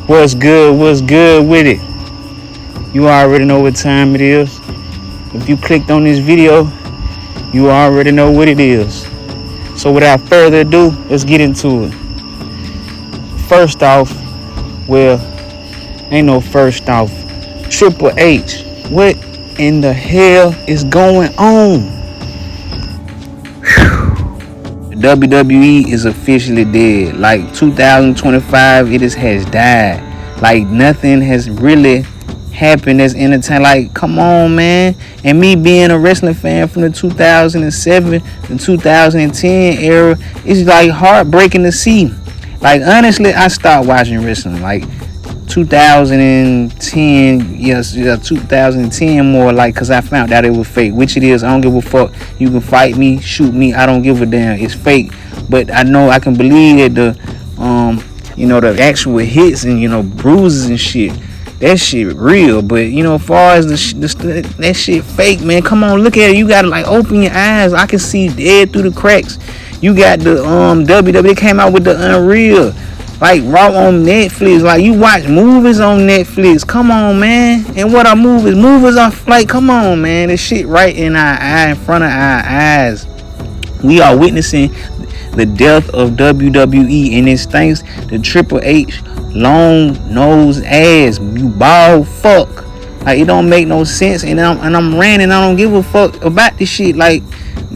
What's good? What's good with it? You already know what time it is. If you clicked on this video, you already know what it is. So without further ado, let's get into it. First off, well, ain't no first off. Triple H, what in the hell is going on? WWE is officially dead. Like 2025, it has died. Like nothing has really happened that's entertaining. Like, come on, man. And me being a wrestling fan from the 2007 to 2010 era, it's like heartbreaking to see. Like, honestly, I stopped watching wrestling like 2010, yes, 2010 more, like, because I found out it was fake, which it is. I don't give a fuck. You can fight me, shoot me, I don't give a damn. It's fake. But I know I can believe that the actual hits and bruises and shit, that shit real. But as far as that shit fake, man, come on, look at it. You gotta like open your eyes. I can see dead through the cracks. You got the WWE came out with the Unreal, like Raw on Netflix. Like, you watch movies on Netflix. Come on, man. And what are movies? Movies are like, come on, man. This shit right in our eye, in front of our eyes. We are witnessing the death of WWE, and it's thanks to Triple H long nose ass, you bald fuck. Like, it don't make no sense, and I'm ranting. I don't give a fuck about this shit. Like,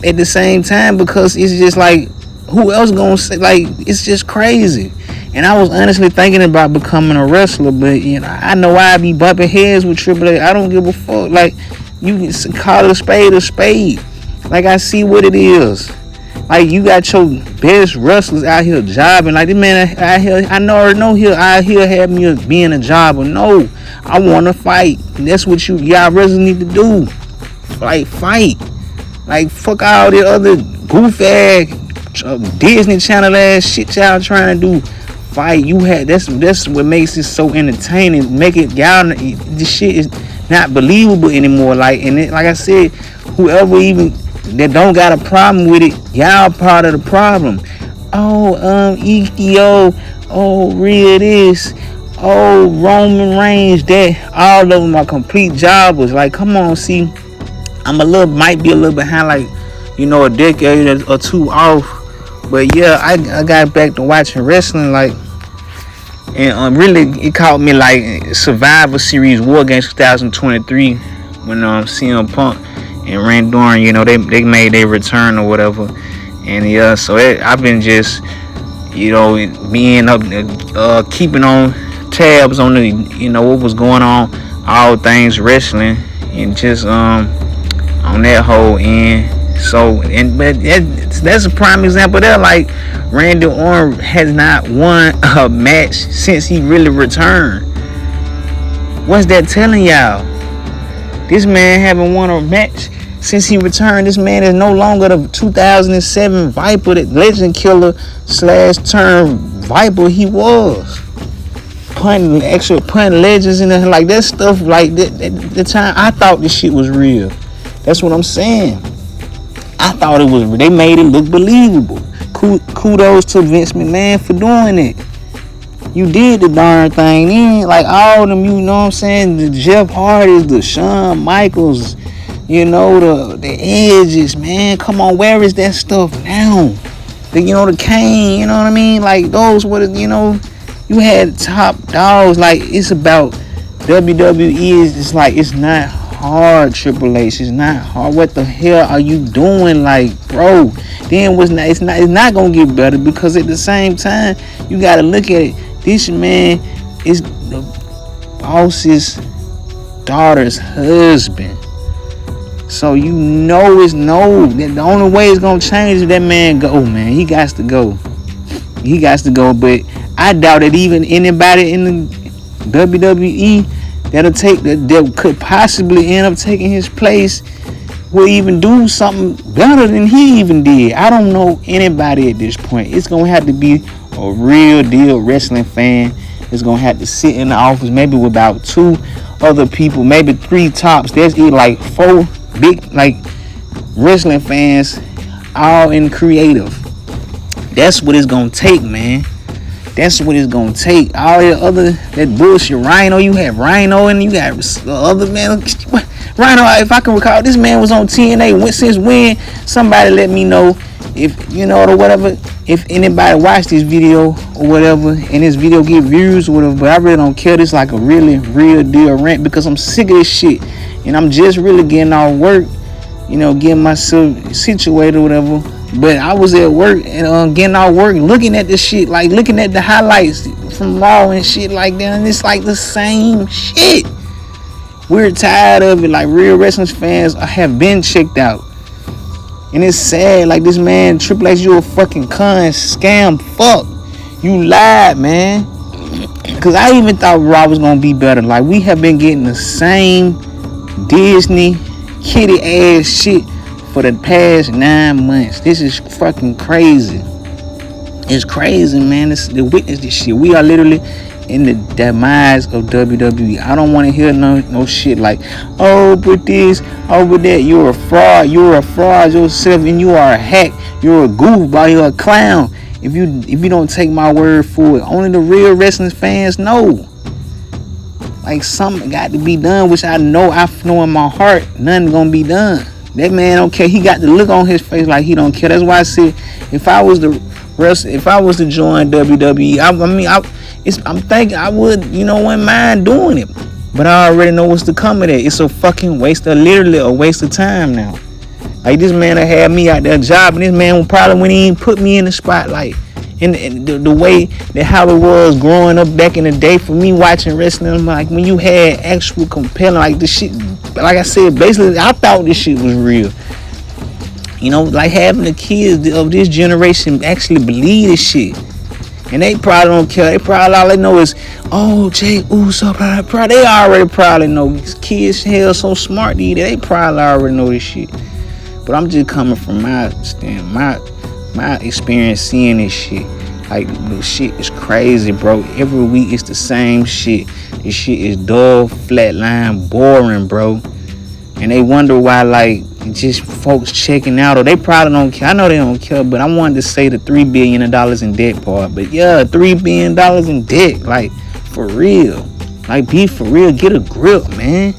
at the same time, because it's just like, who else gonna say? Like, it's just crazy. And I was honestly thinking about becoming a wrestler, but I know I be bumping heads with Triple H. I don't give a fuck. Like, you can call it a spade a spade. Like, I see what it is. Like, you got your best wrestlers out here jobbing. Like, this man out here, I know he'll out here have me being a jobber. No, I want to fight. That's what y'all wrestlers need to do. Like, fight. Like, fuck all the other goof ass Disney Channel ass shit y'all trying to do. Fight. That's what makes it so entertaining. Make it, y'all, this shit is not believable anymore. Like, and like I said, whoever even that don't got a problem with it, y'all part of the problem. EKO, Real this, Roman Reigns, that, all of them are complete jobbers. Like, come on, see, might be a little behind, like, a decade or two off. But yeah, I got back to watching wrestling, like, and really it caught me like Survivor Series War Games 2023 when CM Punk and Randy Orton, they made their return or whatever. And yeah, so I've been just being up, keeping on tabs on the what was going on, all things wrestling, and just on that whole end. So, but that's a prime example there. Like, Randy Orton has not won a match since he really returned. What's that telling y'all? This man haven't won a match since he returned. This man is no longer the 2007 Viper, that legend killer / turn Viper he was. Punting legends in there, like that stuff. Like the time I thought this shit was real. That's what I'm saying. I thought it was. They made it look believable. Kudos to Vince McMahon for doing it. You did the darn thing. Then, like, all of them, what I'm saying, the Jeff Hardys, the Shawn Michaels, the Edges, man. Come on, where is that stuff now? The Kane, what I mean? Like, those were you had top dogs. Like, it's about WWE. It's like, it's not hard, Triple H. It's not hard. What the hell are you doing? Like, bro, then it's not gonna get better, because at the same time, you gotta look at it. This man is the boss's daughter's husband. So it's that the only way it's gonna change is that man go, man. He got to go. But I doubt that even anybody in the WWE that could possibly end up taking his place will even do something better than he even did. I don't know anybody at this point. It's gonna have to be a real deal wrestling fan. It's gonna have to sit in the office, maybe with about 2 other people, maybe 3 tops. There's like 4 big like wrestling fans, all in creative. That's what it's gonna take, man. That's what it's gonna take. All the other that bullshit Rhino, you have Rhino and you got the other man. Rhino, if I can recall, this man was on TNA since when? Somebody let me know if you know or whatever. If anybody watched this video or whatever, and this video get views or whatever, but I really don't care. This like a really real deal rant because I'm sick of this shit, and I'm just really getting off work, you know, getting myself situated or whatever. But I was at work and getting off work, looking at this shit, like looking at the highlights from Raw and shit like that, and it's like the same shit. We're tired of it. Like real wrestling fans have been checked out. And it's sad, like this man, Triple H, you a fucking con, scam, fuck. You lied, man. Cause I even thought Raw was gonna be better. Like we have been getting the same Disney kitty ass shit for the past 9 months. This is fucking crazy. It's crazy, man. To witness this shit. We are literally in the demise of WWE. I don't want to hear no shit like, oh, but this, oh, but that. You're a fraud. You're a fraud yourself, and you are a hack. You're a goofball. You're a clown. If you don't take my word for it, only the real wrestling fans know. Like something got to be done, which I know in my heart, nothing gonna be done. That man don't care. He got the look on his face like he don't care. That's why I said if I was to join WWE, I'm thinking I would, wouldn't mind doing it. But I already know what's to come of that. It's a fucking literally a waste of time now. Like this man that had me out there job, and this man probably wouldn't even put me in the spotlight. And the way that how it was growing up back in the day for me watching wrestling, like when you had actual compelling, like this shit, like I said, basically I thought this shit was real. Like having the kids of this generation actually believe this shit. And they probably don't care. They probably all they know is, oh, Jay Uso, blah, blah. They already probably know. These kids hell so smart these days. They probably already know this shit. But I'm just coming from my experience seeing this shit. Like the shit is crazy, bro. Every week it's the same shit. This shit is dull, flatline, boring, bro. And they wonder why, like, just folks checking out, or they probably don't care. I know they don't care, but I wanted to say the $3 billion in debt part. But yeah, $3 billion in debt, like, for real. Like, be for real. Get a grip, man.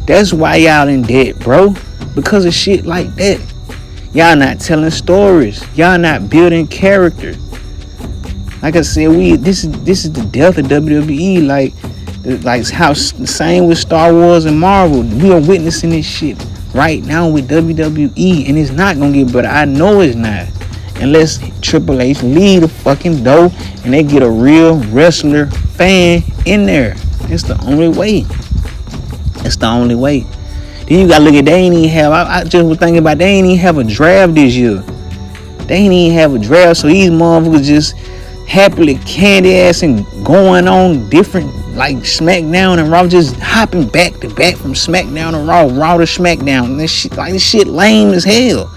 That's why y'all in debt, bro. Because of shit like that. Y'all not telling stories. Y'all not building character. Like I said, this is the death of WWE. Like how same with Star Wars and Marvel. We are witnessing this shit right now with WWE, and it's not gonna get better. I know it's not, unless Triple H leave the fucking door and they get a real wrestler fan in there. It's the only way. It's the only way. Then you gotta look at, they ain't even have, I just was thinking about, they ain't even have a draft this year. They ain't even have a draft, so these motherfuckers just happily candy ass and going on different, like SmackDown and Raw, just hopping back to back from SmackDown to Raw to SmackDown. And this shit lame as hell.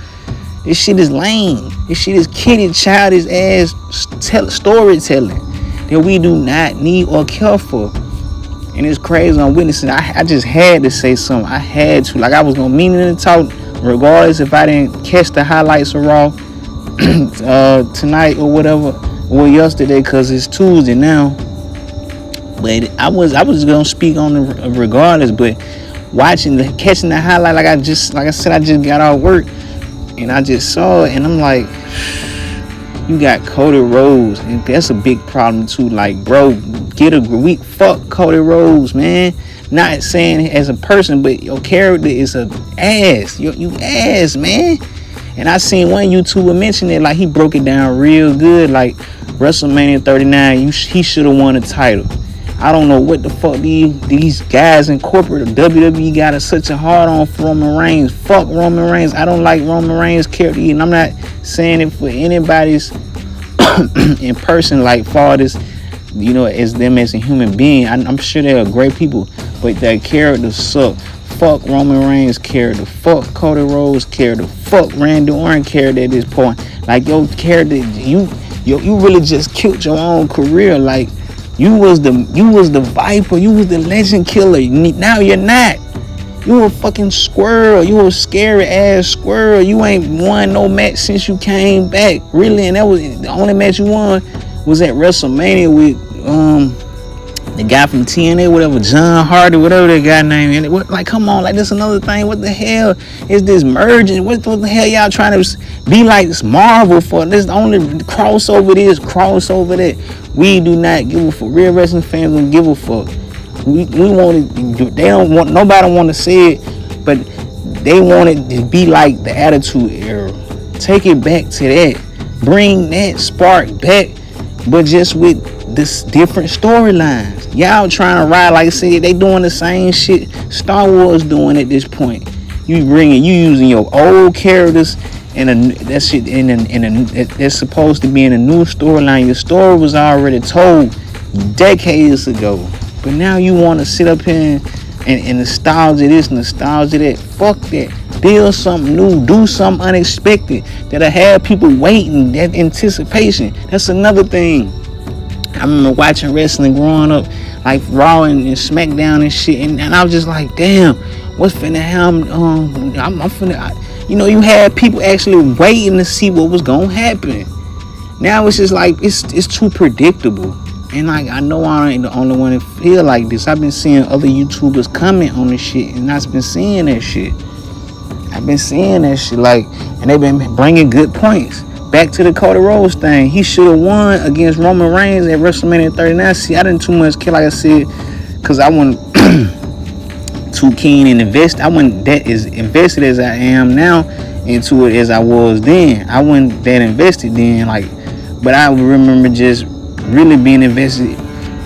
This shit is lame. This shit is kiddie, childish ass storytelling that we do not need or care for. And it's crazy. I'm witnessing. I just had to say something. I had to. Like I was gonna mean it to talk, regardless if I didn't catch the highlights of Raw tonight or whatever. Well, yesterday, because it's Tuesday now. But I was gonna speak on it regardless. But catching the highlight, like I said, I just got out of work and I just saw it, and I'm like, you got Cody Rhodes, and that's a big problem too. Like, bro, get a week. Fuck Cody Rhodes, man. Not saying as a person, but your character is a ass. You ass, man. And I seen one YouTuber mention it, like he broke it down real good. Like WrestleMania 39, he should have won the title. I don't know what the fuck these guys in corporate WWE got such a hard on for Roman Reigns. Fuck Roman Reigns. I don't like Roman Reigns' character, and I'm not saying it for anybody's in person, like far as as them as a human being. I'm sure they're great people, but their characters suck. Fuck Roman Reigns' character. Fuck Cody Rhodes' character. Fuck Randy Orton character at this point. Like your character, you really just killed your own career. Like you was the Viper. You was the legend killer. Now you're not. You a fucking squirrel. You a scary ass squirrel. You ain't won no match since you came back. Really, and that was the only match you won was at WrestleMania with the guy from TNA, whatever, John Hardy, whatever that guy name. And like, come on, like, this another thing. What the hell is this merging? What the hell y'all trying to be like this Marvel for? This the only crossover that. We do not give a fuck. Real wrestling fans don't give a fuck. We want it. They don't want. Nobody want to say it, but they want it to be like the Attitude Era. Take it back to that. Bring that spark back, but just with this different storylines. Y'all trying to ride, like I said, they doing the same shit Star Wars doing at this point. You using your old characters and that shit that's supposed to be in a new storyline. Your story was already told decades ago, but now you want to sit up here and nostalgia this, nostalgia that. Fuck that. Build something new, do something unexpected that'll have people waiting. That anticipation. That's another thing. I remember watching wrestling growing up, like Raw and SmackDown and shit, and I was just like, damn, what's finna happen? I'm finna, you had people actually waiting to see what was gonna happen. Now it's just like it's too predictable, and like I know I ain't the only one that feel like this. I've been seeing other YouTubers comment on this shit, and I've been seeing that shit. Like, and they've been bringing good points. Back to the Cody Rhodes thing. He should have won against Roman Reigns at WrestleMania 39. See, I didn't too much care, like I said, because I wasn't too keen and invest. I wasn't that as invested as I am now into it as I was then. I wasn't that invested then, like, but I remember just really being invested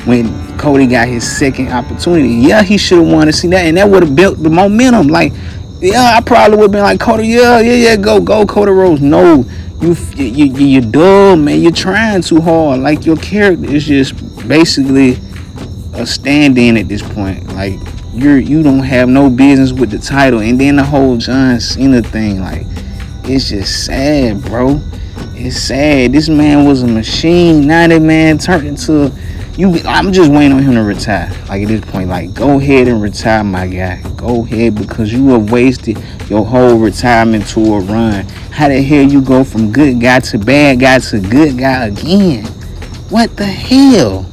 when Cody got his second opportunity. Yeah, he should have won to see that, and that would have built the momentum. Like, yeah, I probably would have been like, Cody, yeah, go Cody Rhodes. No. You're dumb, man. You're trying too hard. Like, your character is just basically a stand-in at this point. Like, you don't have no business with the title. And then the whole John Cena thing, like, it's just sad, bro. It's sad. This man was a machine. Now that man turned into I'm just waiting on him to retire. Like, at this point, like, go ahead and retire, my guy. Go ahead, because you have wasted your whole retirement tour run. How the hell you go from good guy to bad guy to good guy again? What the hell?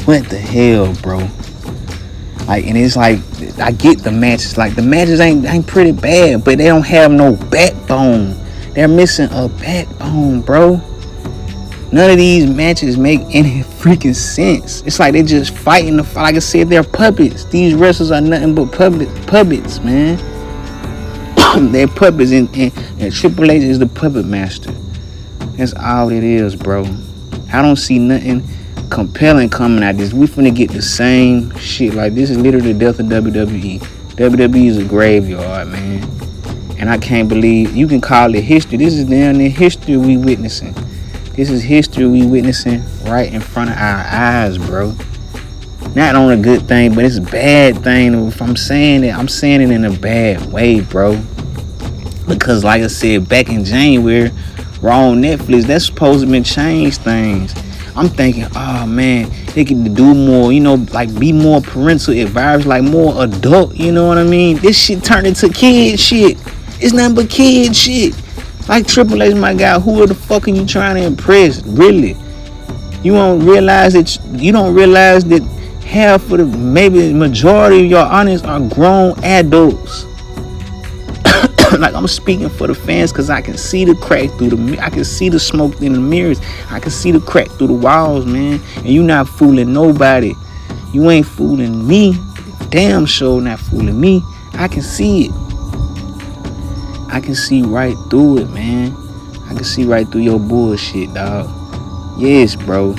What the hell, bro? Like, and it's like, I get the matches. Like, the matches ain't pretty bad, but they don't have no backbone. They're missing a backbone, bro. None of these matches make any freaking sense. It's like they just fighting the fight. Like I said, they're puppets. These wrestlers are nothing but puppets, man. They're puppets, and Triple H is the puppet master. That's all it is, bro. I don't see nothing compelling coming out of this. We finna get the same shit. Like, this is literally the death of WWE. WWE is a graveyard, man. And I can't believe you can call it history. This is down there history we witnessing. This is history we witnessing right in front of our eyes, bro. Not on a good thing, but it's a bad thing. If I'm saying it, I'm saying it in a bad way, bro. Because like I said, back in January, Raw on Netflix, that's supposed to be change things. I'm thinking, oh man, they could do more, like be more parental advice, like more adult, you know what I mean? This shit turned into kid shit. It's nothing but kid shit. Like Triple H, my guy, who the fuck are you trying to impress? Really? You don't realize that half of the, maybe the majority of your audience are grown adults. Like, I'm speaking for the fans, because I can see the crack I can see the smoke in the mirrors. I can see the crack through the walls, man. And you not fooling nobody. You ain't fooling me. Damn sure not fooling me. I can see it. I can see right through it, man. I can see right through your bullshit, dog. Yes, bro.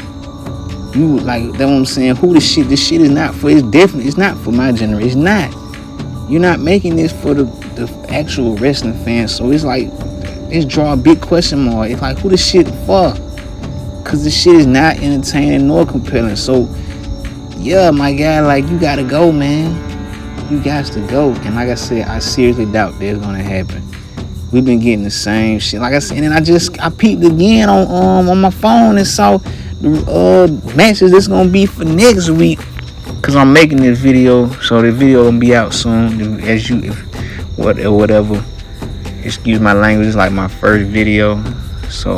You, like, that's what I'm saying. Who this shit is not for. It's not for my generation. It's not. You're not making this for the actual wrestling fans. So it's like, it's draw a big question mark. It's like, who this shit for? Because this shit is not entertaining nor compelling. So, yeah, my guy, like, you gotta go, man. You got to go. And like I said, I seriously doubt that's gonna happen. We've been getting the same shit. Like I said, and I peeped again on my phone and saw the matches that's gonna be for next week. Cause I'm making this video, so the video gonna be out soon. Whatever. Excuse my language, it's like my first video. So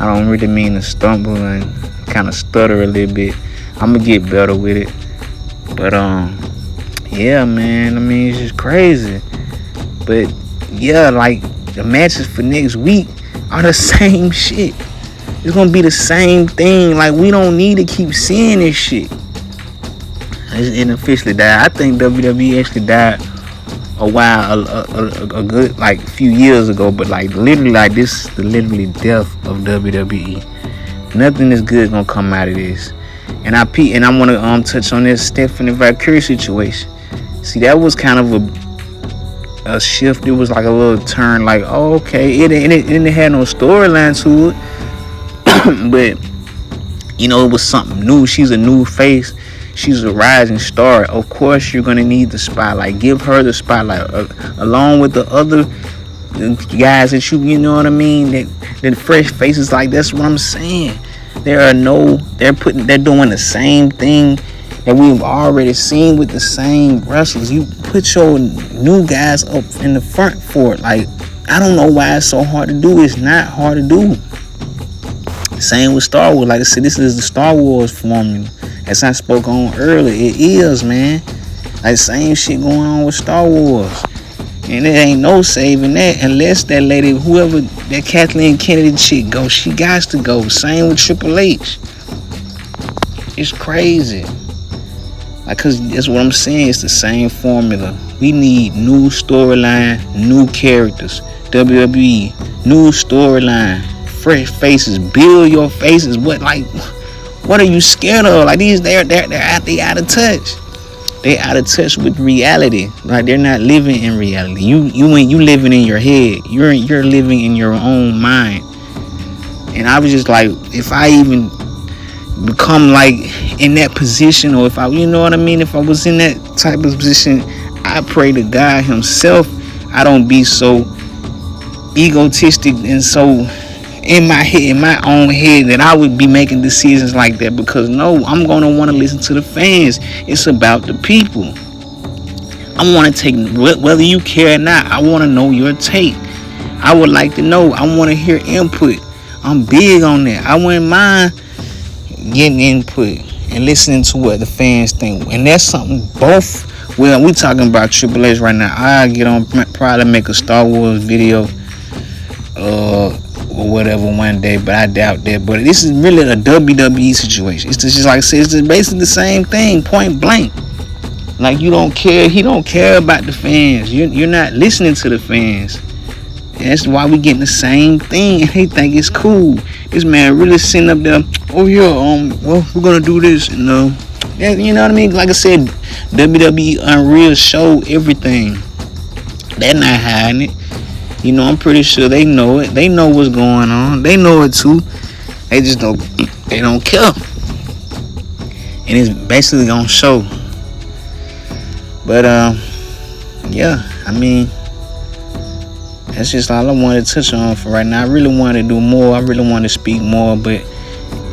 I don't really mean to stumble and kind of stutter a little bit. I'm gonna get better with it. But yeah, man. I mean, it's just crazy. But yeah, like the matches for next week are the same shit. It's gonna be the same thing. Like, we don't need to keep seeing this shit. It officially died. I think WWE actually died a while, a good like few years ago. But like literally, like this is the literally death of WWE. Nothing is good gonna come out of this. And I want to touch on this Stephanie Valkyrie situation. See, that was kind of a shift. It was like a little turn. Like, oh, okay, it didn't have no storyline to it, but you know, it was something new. She's a new face. She's a rising star. Of course, you're gonna need the spotlight. Give her the spotlight, along with the other guys that you know what I mean. That fresh faces. Like, that's what I'm saying. They're doing the same thing that we've already seen with the same wrestlers. You put your new guys up in the front for it. Like, I don't know why it's so hard to do. It's not hard to do. Same with Star Wars. Like I said, this is the Star Wars formula. As I spoke on earlier, it is, man. Like, same shit going on with Star Wars. And there ain't no saving that unless that lady, whoever, that Kathleen Kennedy chick goes, she got to go. Same with Triple H. It's crazy. Like, cause that's what I'm saying. It's the same formula. We need new storyline, new characters. WWE, new storyline, fresh faces. Build your faces. What are you scared of? Like, these, they're out of touch. They out of touch with reality. Like, they're not living in reality. You living in your head. You're living in your own mind. And I was just like, if I even become like in that position, or if I, you know what I mean, if I was in that type of position, I pray to God himself I don't be so egotistic and so in my head, in my own head, that I would be making decisions like that. Because no, I'm going to want to listen to the fans. It's about the people. I want to take, whether you care or not, I want to know your take. I would like to know. I want to hear input. I'm big on that. I wouldn't mind getting input and listening to what the fans think. And that's something both, well, we talking about Triple H right now. I get on, probably make a Star Wars video or whatever one day, but I doubt that. But this is really a WWE situation. It's just like I said, it's just basically the same thing, point blank. Like, you don't care, he don't care about the fans. You're not listening to the fans. And that's why we getting the same thing, and they think it's cool. This man really sitting up there, oh yeah, well, we're gonna do this, and yeah, you know what I mean? Like I said, WWE Unreal show everything. They're not hiding it. You know, I'm pretty sure they know it. They know what's going on. They know it too. They just don't care. And it's basically gonna show. But yeah, I mean, that's just all I wanted to touch on for right now. I really wanted to do more. I really wanted to speak more, but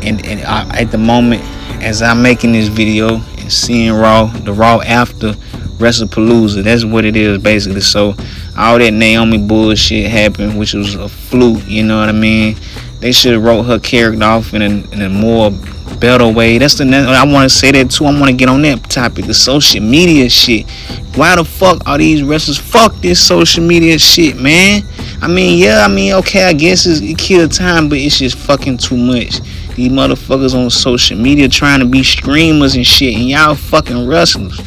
and at the moment, as I'm making this video and seeing the Raw after WrestlePalooza, that's what it is basically. So all that Naomi bullshit happened, which was a fluke. You know what I mean? They should have wrote her character off in a more better way. I want to say that too. I want to get on that topic, the social media shit. Why the fuck are these wrestlers? Fuck this social media shit, man. I mean, okay, I guess it killed time, but it's just fucking too much. These motherfuckers on social media trying to be streamers and shit, and y'all fucking wrestlers.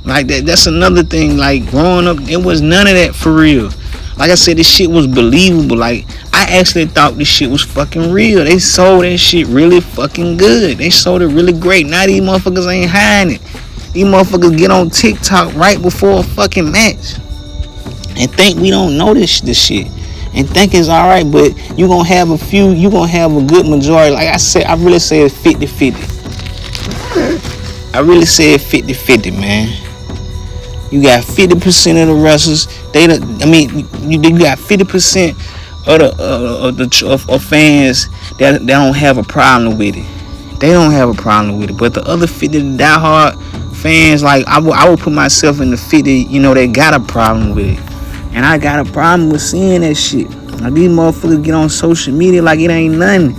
Like, that's another thing. Like, growing up, it was none of that for real. Like I said, this shit was believable. Like, I actually thought this shit was fucking real. They sold that shit really fucking good. They sold it really great. Now these motherfuckers ain't hiding it. These motherfuckers get on TikTok right before a fucking match and think we don't know this shit and think it's alright, but you gonna have a good majority. Like I said, I really say it's 50-50. I really say it's 50-50, man. You got 50% of the wrestlers. You got 50% of fans that don't have a problem with it. They don't have a problem with it. But the other 50 diehard fans, like I would put myself in the 50, that got a problem with it. And I got a problem with seeing that shit. Like, these motherfuckers get on social media like it ain't nothing.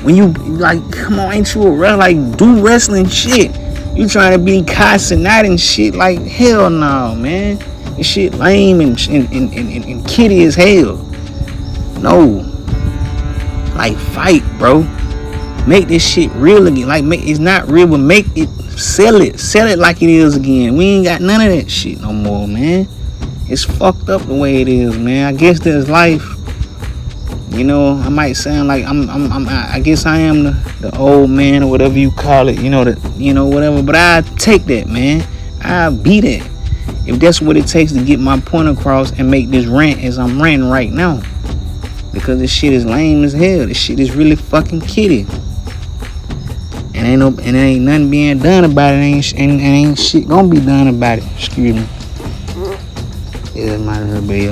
When you, like, come on, ain't you a wrestler? Like, do wrestling shit. You trying to be Kai Cenat and shit? Like, hell no, man. This shit lame and kitty as hell. No. Like, fight, bro. Make this shit real again. Like, it's not real, but make it, sell it like it is again. We ain't got none of that shit no more, man. It's fucked up the way it is, man. I guess there's life. You know, I might sound like I guess I am the old man or whatever you call it. You know, whatever. But I take that, man. I be that. If that's what it takes to get my point across and make this rant as I'm ranting right now, because this shit is lame as hell. This shit is really fucking kitty. And ain't nothing being done about it. Ain't shit gonna be done about it. Excuse me. Yeah, might as well be.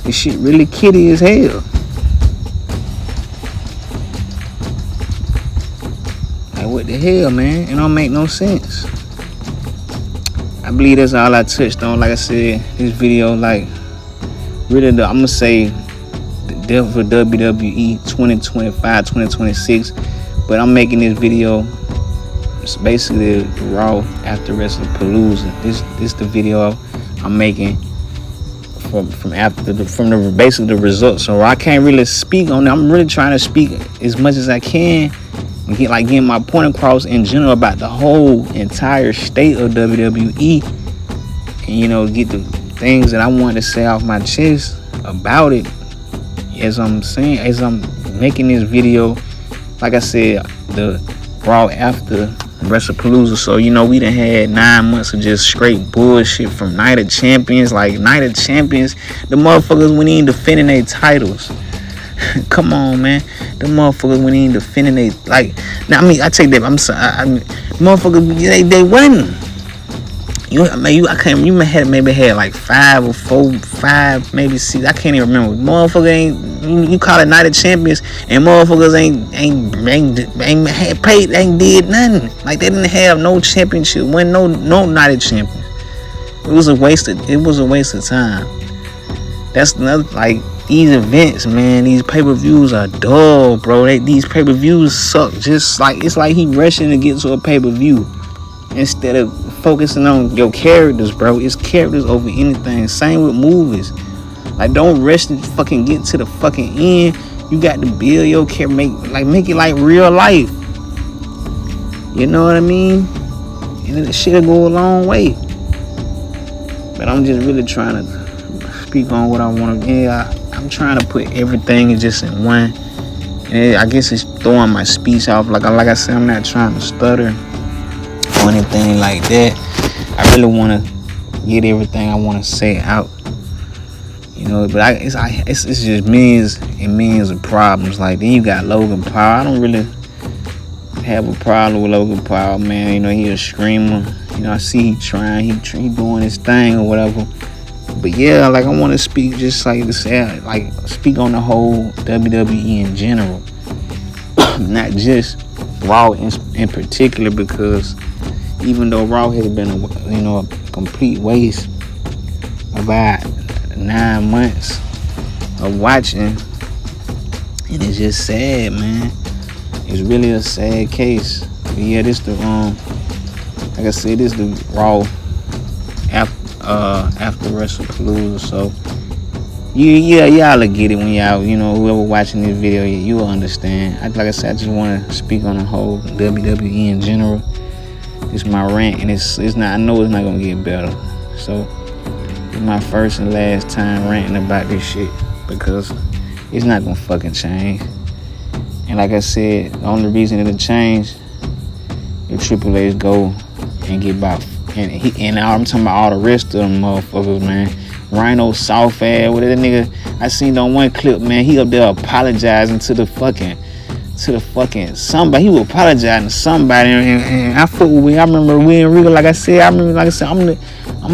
This shit really kitty as hell. Like, what the hell, man? It don't make no sense. I believe that's all I touched on. Like I said, this video, like, really, I'm gonna say the Death of WWE 2025, 2026. But I'm making this video. It's basically the Raw after WrestlePalooza. This the video I'm making from basically the results. So I can't really speak on it. I'm really trying to speak as much as I can and getting my point across in general about the whole entire state of WWE, and get the things that I want to say off my chest about it as I'm making this video. Like I said, the Raw after WrestlePalooza. So, we done had 9 months of just straight bullshit from Night of Champions. Like, Night of Champions, the motherfuckers went in defending their titles. Come on, man. The motherfuckers went in defending their, like, now, I take that, I'm sorry. Motherfuckers, they wasn't. You maybe had like 5 or 4, 5, maybe 6. I can't even remember. Motherfucker ain't. You call it Night of Champions, and motherfuckers ain't did nothing. Like, they didn't have no championship. Wasn't no Night of Champions. It was a waste of time. That's another, like, these events, man. These pay-per-views are dull, bro. These pay-per-views suck. Just like, it's like he rushing to get to a pay-per-view instead of focusing on your characters, bro. It's characters over anything. Same with movies. Like, don't rush to fucking get to the fucking end. You got to build your character, make it like real life. You know what I mean? And that shit'll go a long way. But I'm just really trying to speak on what I want to. Yeah, I'm trying to put everything just in one. And I guess it's throwing my speech off. Like I said, I'm not trying to stutter or anything like that. I really want to get everything I want to say out, but it's just millions and millions of problems. Like, then you got Logan Paul. I don't really have a problem with Logan Paul, man. He a screamer. I see he trying, he doing his thing or whatever. But yeah, like, I want to speak just like to say, like, speak on the whole WWE in general, not just Raw in particular, because even though Raw has been a complete waste, about 9 months of watching, and it's just sad, man. It's really a sad case. But yeah, this the like I said, this the Raw after WrestlePalooza. So y'all get it when y'all, whoever watching this video, you will understand. Like I said, I just want to speak on the whole WWE in general. It's my rant, and it's not. I know it's not gonna get better. So it's my first and last time ranting about this shit, because it's not gonna fucking change. And like I said, the only reason it'll change if Triple H go and get about, and I'm talking about all the rest of them motherfuckers, man. Rhino soft ass, whatever nigga. I seen on one clip, man. He up there apologizing to the fucking somebody. He was apologizing to somebody, and I fuck with. I remember we in real. Like I said, I'm an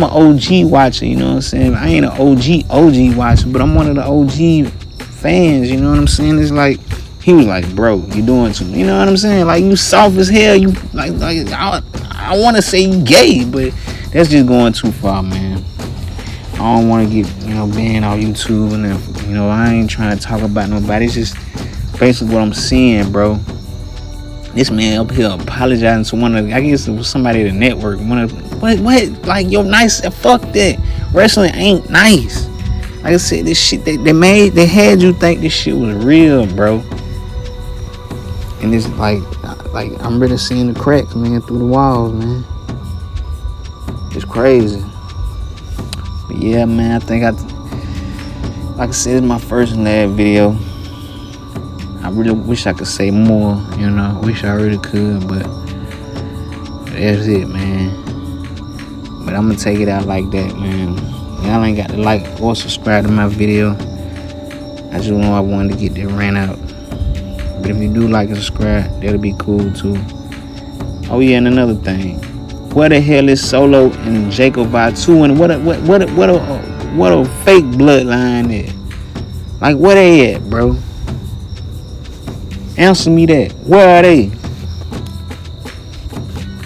OG watcher. You know what I'm saying? I ain't an OG watcher, but I'm one of the OG fans. You know what I'm saying? It's like, he was like, bro, you doing too much. You know what I'm saying? Like, you soft as hell. You like I want to say you gay, but that's just going too far, man. I don't want to get banned on YouTube and then You know, I ain't trying to talk about nobody. It's just basically what I'm seeing, bro. This man up here apologizing to I guess it was somebody at the network. What? Like, yo, nice. Fuck that. Wrestling ain't nice. Like I said, this shit they had you think this shit was real, bro. And it's like I'm really seeing the cracks, man, through the walls, man. It's crazy. But yeah, man, I think like I said, it's my first and last video. I really wish I could say more, you know. Wish I really could, but that's it, man. But I'm gonna take it out like that, man. Y'all ain't got to like or subscribe to my video. I just know I wanted to get that rant out. But if you do like and subscribe, that'll be cool too. Oh yeah, and another thing. Where the hell is Solo and Jacob Vatu, and what a fake bloodline is? Like, where they at, bro? Answer me that. Where are they?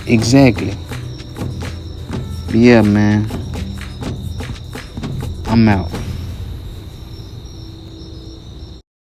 Exactly. But yeah, man. I'm out.